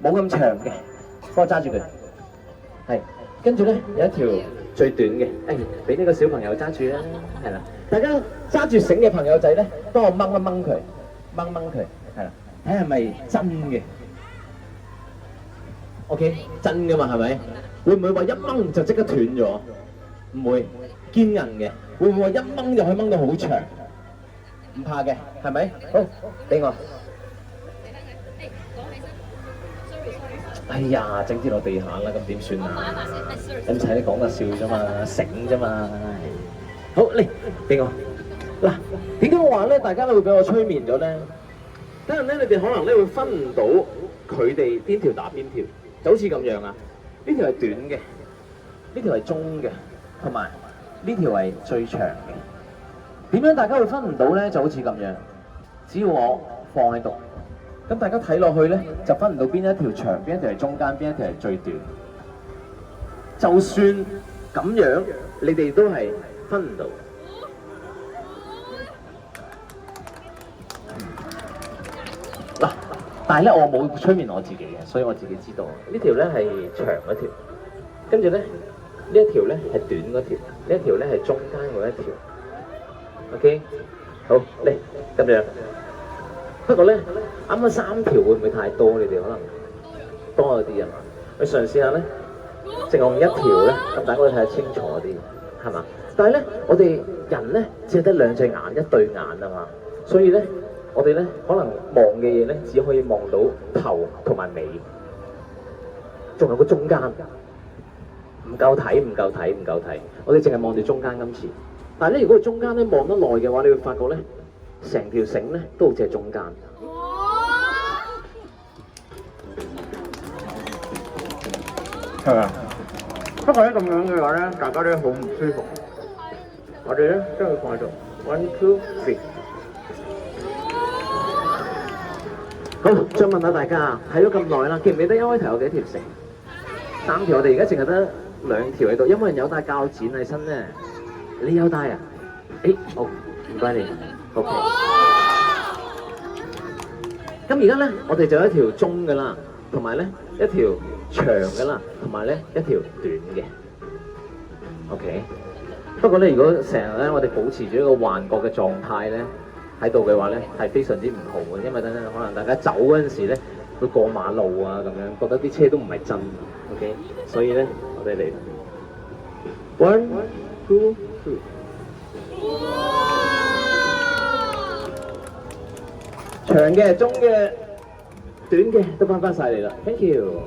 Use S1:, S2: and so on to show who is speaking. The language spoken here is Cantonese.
S1: 冇咁長嘅，幫我揸住佢。係，跟住咧有一條最短嘅，俾呢個小朋友揸住啦，係啦。大家揸住繩嘅朋友仔咧，幫我掹一掹佢，掹佢，係啦，睇係咪真嘅？OK， 真㗎嘛係咪？會唔會話一掹就即刻斷咗？唔會，堅韌嘅。會唔會話一掹就可以掹到好長？唔怕嘅，係咪？好，俾我。哎呀，整跌落地下啦，咁點算啊？咁使你講個笑啫嘛，繩啫嘛。好，嚟，俾我。嗱，點解我話咧，大家都會俾我催眠咗咧？等陣咧，你哋可能咧會分唔到佢哋邊條打邊條，就好似咁樣啊。呢條係短嘅，呢條係中嘅，同埋呢條係最長嘅。點樣大家會分唔到咧？就好似咁樣，只要我放喺度。咁大家睇落去咧，就分唔到邊一條長，邊一條係中間，邊一條係最短。就算咁樣，你哋都係分唔到。嗱，但係咧，我冇催眠我自己嘅，所以我自己知道呢條咧係長嗰條，跟住咧呢一條咧係短嗰條，呢一條咧係中間嗰一條。OK， 好嚟咁樣。不過咧，啱啱3條會唔會太多？你哋可能多咗啲啊嘛。你嘗試下咧，淨用1條咧，咁大家可以睇得清楚啲，係嘛？但係咧，我哋人咧只係得2隻眼、1對眼啊嘛，所以咧，我哋咧可能望嘅嘢咧，只可以望到頭同埋尾，仲有個中間，唔夠睇。我哋淨係望住中間今次。但係咧，如果中間咧望得耐嘅話，你會發覺咧，成條繩咧都好似係中間。係啊。不過咧咁樣嘅話咧，大家都好唔舒服。我哋咧將佢放喺度 ，1、2、3。好，再問下大家，睇咗咁耐啦，記唔記得一開頭有幾條繩？3條，我哋而家淨係得2條喺度，有冇人有帶鉸剪喺身咧？你有帶啊？好，唔該你。OK。咁而家咧，我哋就有一條中嘅啦，同埋咧一條長嘅啦，同埋咧一條短嘅。OK。不過咧，如果成日咧我哋保持住一個幻覺嘅狀態咧喺度嘅話咧，係非常之唔好嘅，因為等陣可能大家走嗰陣時咧會過馬路啊咁樣，覺得啲車都唔係真。OK。所以咧，我哋嚟 1、2、3。長嘅、中嘅、短嘅都翻晒嚟啦 ，thank you。